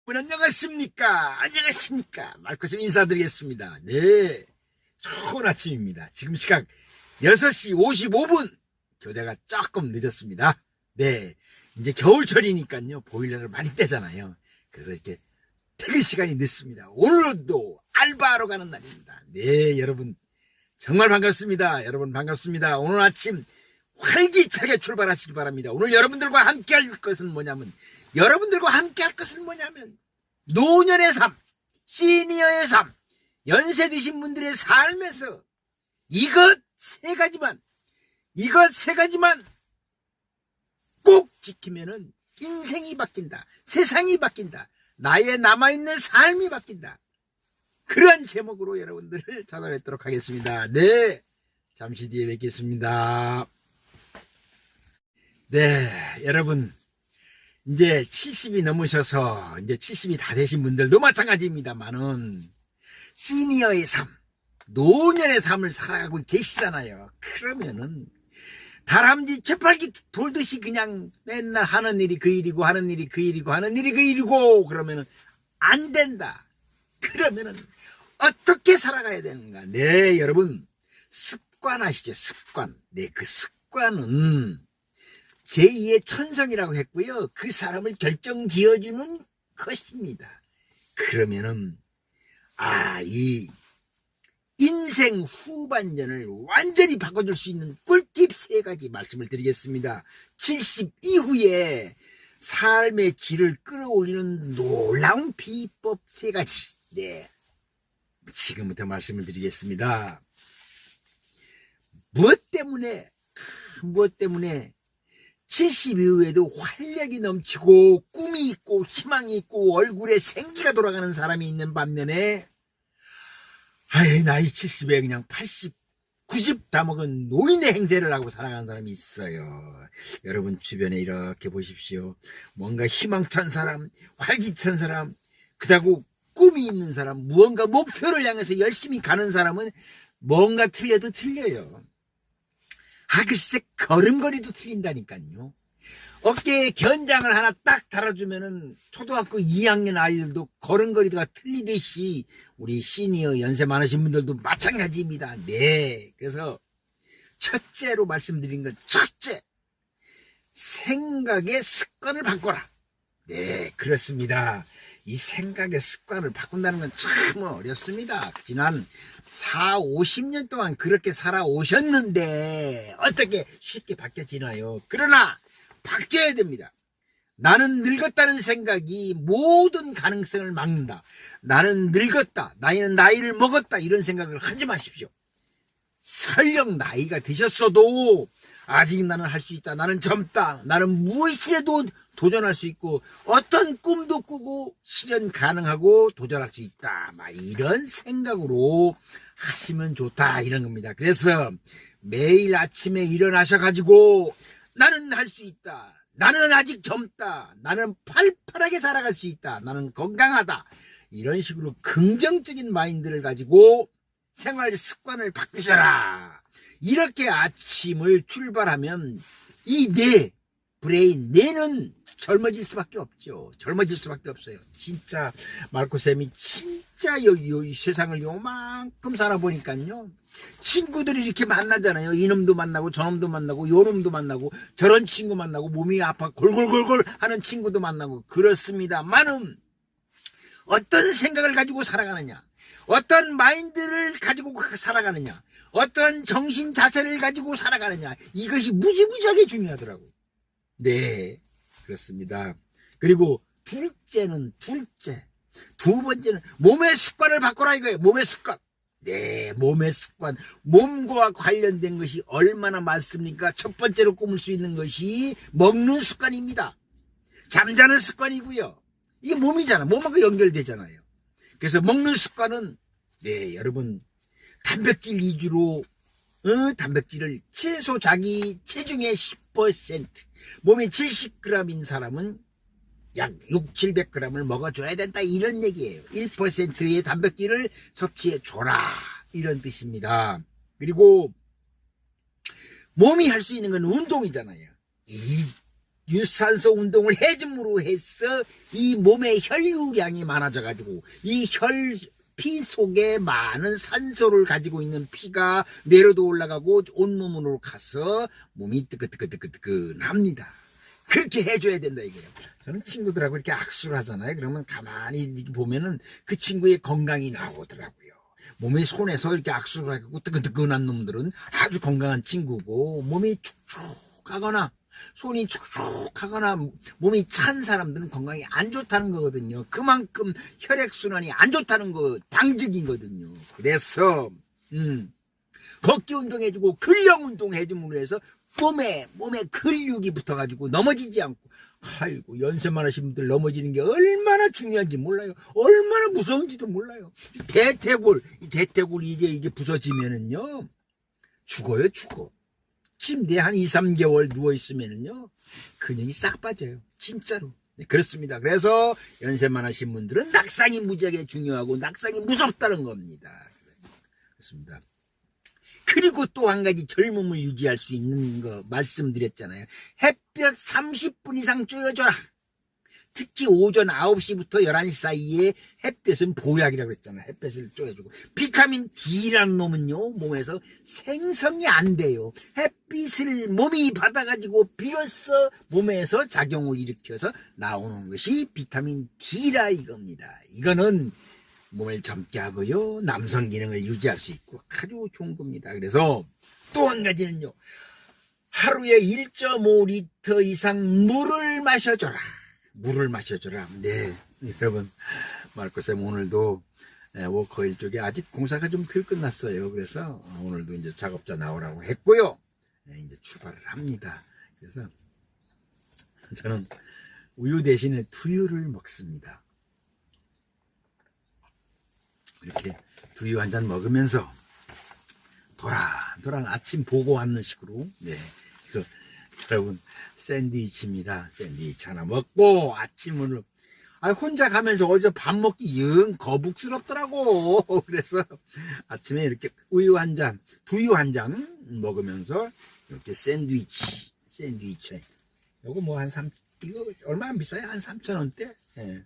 안녕하십니까? 안녕하십니까? 말코님 인사드리겠습니다. 네. 좋은 아침입니다. 지금 시각 6시 55분. 교대가 조금 늦었습니다. 네. 이제 겨울철이니까요. 보일러를 많이 떼잖아요. 그래서 이렇게 퇴근 시간이 늦습니다. 오늘도 알바하러 가는 날입니다. 네, 여러분. 정말 반갑습니다. 여러분 반갑습니다. 오늘 아침 활기차게 출발하시기 바랍니다. 오늘 여러분들과 함께 할 것은 뭐냐면, 노년의 삶, 시니어의 삶, 연세 드신 분들의 삶에서 이것 세 가지만 꼭 지키면은 인생이 바뀐다. 세상이 바뀐다. 나의 남아있는 삶이 바뀐다. 그런 제목으로 여러분들을 찾아뵙도록 하겠습니다. 네. 잠시 뒤에 뵙겠습니다. 네. 여러분. 이제 70이 넘으셔서 이제 70이 다 되신 분들도 마찬가지입니다만은 시니어의 삶, 노년의 삶을 살아가고 계시잖아요. 그러면은 다람쥐 쳇바퀴 돌듯이 그냥 맨날 하는 일이 그 일이고 하는 일이 그 일이고 하는 일이 그 일이고 그러면은 안 된다. 그러면은 어떻게 살아가야 되는가? 네, 여러분 습관 아시죠? 습관. 네, 그 습관은 제2의 천성이라고 했고요. 그 사람을 결정지어주는 것입니다. 그러면은 이 인생 후반전을 완전히 바꿔줄 수 있는 꿀팁 3가지 말씀을 드리겠습니다. 70 이후에 삶의 질을 끌어올리는 놀라운 비법 3가지. 네, 지금부터 말씀을 드리겠습니다. 무엇 때문에 70 이후에도 활력이 넘치고 꿈이 있고 희망이 있고 얼굴에 생기가 돌아가는 사람이 있는 반면에 나이 70에 그냥 80, 90 다 먹은 노인의 행세를 하고 살아가는 사람이 있어요. 여러분 주변에 이렇게 보십시오. 뭔가 희망찬 사람, 활기찬 사람, 그다고 꿈이 있는 사람, 무언가 목표를 향해서 열심히 가는 사람은 뭔가 틀려도 틀려요. 글쎄 걸음걸이도 틀린다니까요. 어깨에 견장을 하나 딱 달아주면은 초등학교 2학년 아이들도 걸음걸이가 틀리듯이 우리 시니어 연세 많으신 분들도 마찬가지입니다. 네, 그래서 첫째로 말씀드린 건 첫째, 생각의 습관을 바꿔라. 네, 그렇습니다. 이 생각의 습관을 바꾼다는 건 참 어렵습니다. 지난 40-50년 동안 그렇게 살아오셨는데 어떻게 쉽게 바뀌어지나요? 그러나 바뀌어야 됩니다. 나는 늙었다는 생각이 모든 가능성을 막는다. 나는 늙었다. 나이는 나이를 먹었다. 이런 생각을 하지 마십시오. 설령 나이가 드셨어도 아직 나는 할 수 있다. 나는 젊다. 나는 무엇이라도 도전할 수 있고 어떤 꿈도 꾸고 실현 가능하고 도전할 수 있다. 이런 생각으로 하시면 좋다. 이런 겁니다. 그래서 매일 아침에 일어나셔가지고 나는 할 수 있다. 나는 아직 젊다. 나는 팔팔하게 살아갈 수 있다. 나는 건강하다. 이런 식으로 긍정적인 마인드를 가지고 생활 습관을 바꾸셔라. 이렇게 아침을 출발하면 이 뇌는 젊어질 수밖에 없죠. 젊어질 수밖에 없어요. 진짜 말코쌤이 진짜 이 세상을 요만큼 살아보니까요. 친구들이 이렇게 만나잖아요. 이놈도 만나고 저놈도 만나고 요놈도 만나고 저런 친구 만나고 몸이 아파 골골골골 하는 친구도 만나고 그렇습니다만은 어떤 생각을 가지고 살아가느냐, 어떤 마인드를 가지고 살아가느냐, 어떤 정신 자세를 가지고 살아가느냐, 이것이 무지무지하게 중요하더라고요. 네, 그렇습니다. 그리고 두 번째는 몸의 습관을 바꿔라 이거예요. 몸의 습관. 네, 몸의 습관. 몸과 관련된 것이 얼마나 많습니까? 첫 번째로 꼽을 수 있는 것이 먹는 습관입니다. 잠자는 습관이고요. 이게 몸이잖아. 몸하고 연결되잖아요. 그래서 먹는 습관은 네, 여러분 단백질 위주로 단백질을 최소 자기 체중의 10%, 몸이 70g인 사람은 약 600-700g을 먹어줘야 된다 이런 얘기예요. 1%의 단백질을 섭취해줘라 이런 뜻입니다. 그리고 몸이 할 수 있는 건 운동이잖아요. 이 유산소 운동을 해줌으로 해서 이 몸의 혈류량이 많아져가지고 이 피 속에 많은 산소를 가지고 있는 피가 뇌로도 올라가고 온몸으로 가서 몸이 뜨끈뜨끈뜨끈뜨끈합니다. 그렇게 해줘야 된다 이거예요. 저는 친구들하고 이렇게 악수를 하잖아요. 그러면 가만히 보면은 그 친구의 건강이 나오더라고요. 몸이 손에서 이렇게 악수를 하고 뜨끈뜨끈한 놈들은 아주 건강한 친구고, 몸이 축축하거나 손이 축축하거나 몸이 찬 사람들은 건강이 안 좋다는 거거든요. 그만큼 혈액순환이 안 좋다는 거 방증이거든요. 그래서 걷기 운동해주고 근력 운동 해줌으로 해서 몸에 근육이 붙어가지고 넘어지지 않고, 아이고 연세 많으신 분들 넘어지는 게 얼마나 중요한지 몰라요. 얼마나 무서운지도 몰라요. 대퇴골 이게 부서지면은요 죽어요. 침대에 한 2, 3개월 누워있으면은요 근육이 싹 빠져요. 진짜로. 네, 그렇습니다. 그래서 연세 많으신 분들은 낙상이 무지하게 중요하고 낙상이 무섭다는 겁니다. 그렇습니다. 그리고 또 한 가지 젊음을 유지할 수 있는 거 말씀드렸잖아요. 햇볕 30분 이상 쬐어줘라. 특히 오전 9시부터 11시 사이에 햇볕은 보약이라고 했잖아요. 햇볕을 쬐어주고. 비타민 D라는 놈은요 몸에서 생성이 안 돼요. 햇빛을 몸이 받아가지고 비로소 몸에서 작용을 일으켜서 나오는 것이 비타민 D라 이겁니다. 이거는 몸을 젊게 하고요 남성 기능을 유지할 수 있고 아주 좋은 겁니다. 그래서 또 한 가지는요, 하루에 1.5리터 이상 물을 마셔줘라. 네, 여러분 마르코쌤 오늘도 워커힐 쪽에 아직 공사가 좀 덜 끝났어요. 그래서 오늘도 이제 작업자 나오라고 했고요. 이제 출발을 합니다. 그래서 저는 우유 대신에 두유를 먹습니다. 이렇게 두유 한 잔 먹으면서 도란 아침 보고 왔는 식으로, 네, 여러분 샌드위치입니다. 샌드위치 하나 먹고 아침을 혼자 가면서 어디서 밥 먹기 영 거북스럽더라고. 그래서 아침에 이렇게 우유 한 잔, 두유 한 잔 먹으면서 이렇게 샌드위치 요거 뭐 이거 얼마 안 비싸요? 한 3,000원대. 예.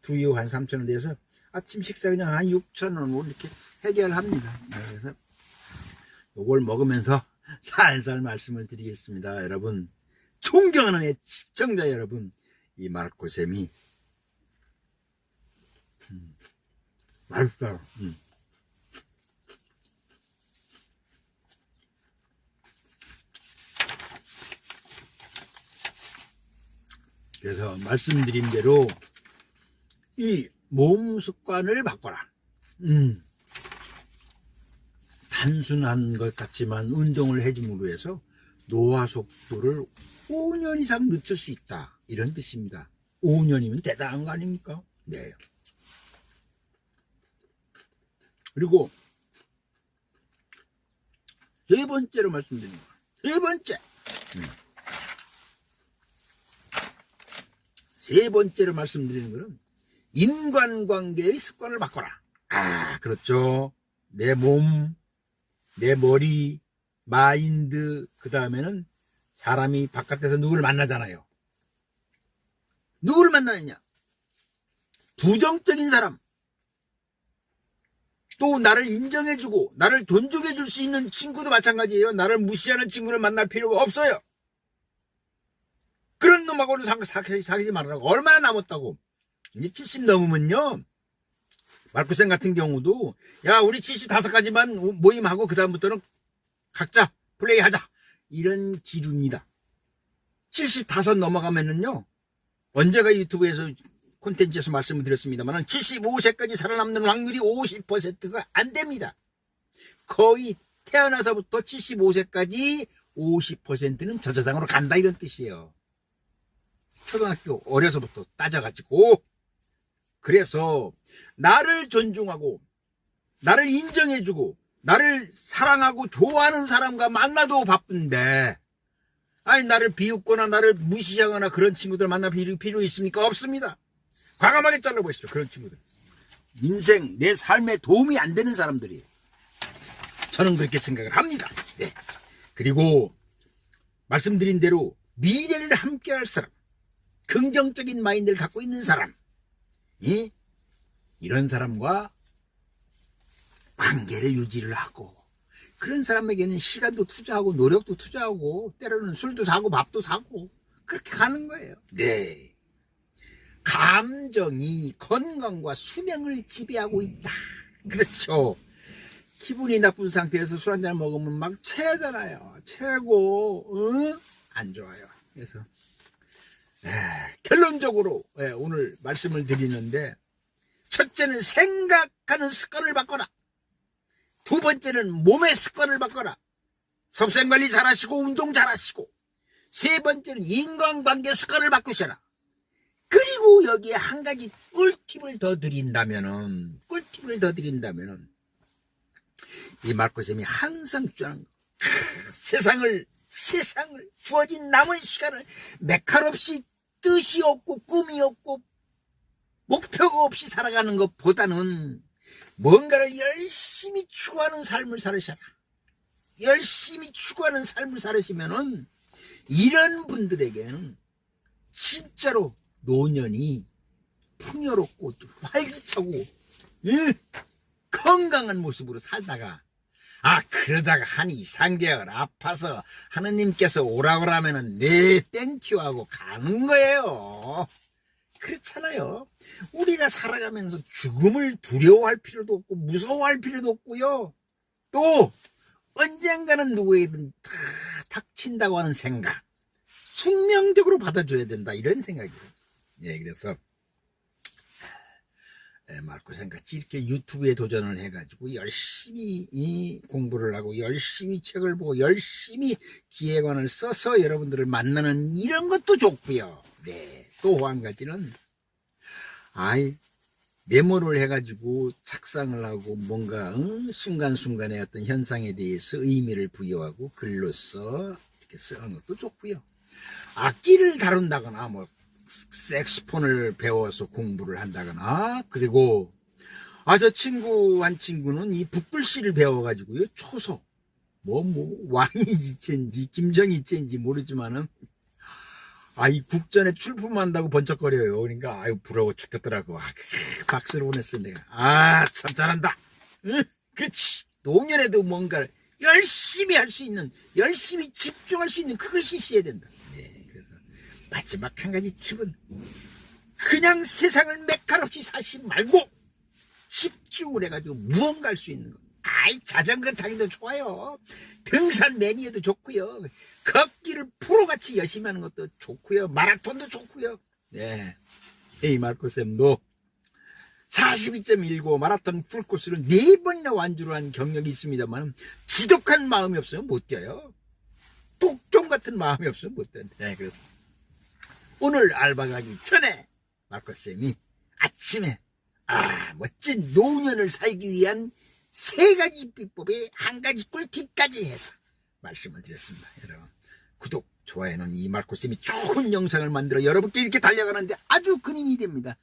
두유 한 3,000원 돼서 아침 식사 그냥 한 6,000원으로 이렇게 해결합니다. 그래서 요걸 먹으면서 살살 말씀을 드리겠습니다. 여러분, 존경하는 시청자 여러분, 이 마르코쌤이 맛있어요. 그래서 말씀드린 대로 이 몸 습관을 바꿔라. 단순한 것 같지만 운동을 해줌으로 해서 노화 속도를 5년 이상 늦출 수 있다. 이런 뜻입니다. 5년이면 대단한 거 아닙니까? 네. 그리고 세 번째로 말씀드립니다. 세 번째로 말씀드리는 것은 인간관계의 습관을 바꿔라. 그렇죠. 내 몸, 내 머리, 마인드, 그 다음에는 사람이 바깥에서 누구를 만나잖아요. 누구를 만나느냐? 부정적인 사람, 또 나를 인정해주고 나를 존중해줄 수 있는 친구도 마찬가지예요. 나를 무시하는 친구를 만날 필요가 없어요. 그런 놈하고는 사귀지 말라고. 얼마나 남았다고. 이제 70 넘으면요, 마르코쌤 같은 경우도 야 우리 75가지만 모임하고 그 다음부터는 각자 플레이하자, 이런 기류입니다. 75 넘어가면은요, 언제가 유튜브에서 콘텐츠에서 말씀을 드렸습니다만 75세까지 살아남는 확률이 50%가 안 됩니다. 거의 태어나서부터 75세까지 50%는 저저당으로 간다, 이런 뜻이에요. 초등학교 어려서부터 따져가지고. 그래서 나를 존중하고 나를 인정해주고 나를 사랑하고 좋아하는 사람과 만나도 바쁜데, 나를 비웃거나 나를 무시하거나 그런 친구들 만날 필요 있습니까? 없습니다. 과감하게 잘라보시죠. 그런 친구들. 인생, 내 삶에 도움이 안 되는 사람들이에요. 저는 그렇게 생각을 합니다. 네. 그리고 말씀드린 대로 미래를 함께할 사람, 긍정적인 마인드를 갖고 있는 사람, 이런 사람과 관계를 유지를 하고, 그런 사람에게는 시간도 투자하고 노력도 투자하고 때로는 술도 사고 밥도 사고 그렇게 가는 거예요. 네. 감정이 건강과 수명을 지배하고 있다. 그렇죠. 기분이 나쁜 상태에서 술 한잔 먹으면 막 체하잖아요. 체고 안 좋아요. 그래서 결론적으로 오늘 말씀을 드리는데, 첫째는 생각하는 습관을 바꿔라. 두 번째는 몸의 습관을 바꿔라. 섭생관리 잘하시고 운동 잘하시고, 세 번째는 인간관계 습관을 바꾸셔라. 그리고 여기에 한 가지 꿀팁을 더 드린다면은 이 마르코쌤이 항상 주장하는 거, 세상을 주어진 남은 시간을 메칼없이 뜻이 없고 꿈이 없고 목표가 없이 살아가는 것보다는 뭔가를 열심히 추구하는 삶을 살으셔라. 열심히 추구하는 삶을 살으시면은 이런 분들에게는 진짜로 노년이 풍요롭고 활기차고 건강한 모습으로 살다가, 그러다가 한 2, 3개월 아파서 하느님께서 오라고 하면은 네 땡큐 하고 가는 거예요. 그렇잖아요. 우리가 살아가면서 죽음을 두려워할 필요도 없고 무서워할 필요도 없고요. 또 언젠가는 누구에게든 다 닥친다고 하는 생각, 숙명적으로 받아줘야 된다, 이런 생각이에요. 그래서 마르코쌤 같이 이렇게 유튜브에 도전을 해가지고 열심히 공부를 하고 열심히 책을 보고 열심히 기획안을 써서 여러분들을 만나는 이런 것도 좋고요. 또 한 가지는 메모를 해가지고 착상을 하고 뭔가 순간순간의 어떤 현상에 대해서 의미를 부여하고 글로써 이렇게 쓰는 것도 좋고요. 악기를 다룬다거나 뭐 색스폰을 배워서 공부를 한다거나, 그리고 저 친구는 이 붓글씨를 배워가지고요, 초소 왕이지체인지 김정희체인지 모르지만은 이 국전에 출품한다고 번쩍거려요. 그러니까 부러워 죽겠더라고. 박수를 보냈어 내가. 참 잘한다. 그렇지. 노년에도 뭔가를 열심히 할 수 있는, 열심히 집중할 수 있는 그것이 있어야 된다. 그래서 마지막 한 가지 팁은 그냥 세상을 메칼없이 사시 말고 집중을 해가지고 무언가 할 수 있는 거. 자전거 타기도 좋아요. 등산 매니아도 좋고요. 걷기를 프로같이 열심히 하는 것도 좋고요. 마라톤도 좋고요. 이 마르코쌤도 42.19 마라톤 풀코스를 4번이나 완주를 한 경력이 있습니다만 지독한 마음이 없으면 못 뛰어요. 독종 같은 마음이 없으면 못 뛰어요. 그래서 오늘 알바 가기 전에 마르코쌤이 아침에 멋진 노년을 살기 위한 3가지 비법에 1가지 꿀팁까지 해서 말씀을 드렸습니다. 여러분, 구독, 좋아요는 이 마르코쌤이 좋은 영상을 만들어 여러분께 이렇게 달려가는데 아주 큰 힘이 됩니다.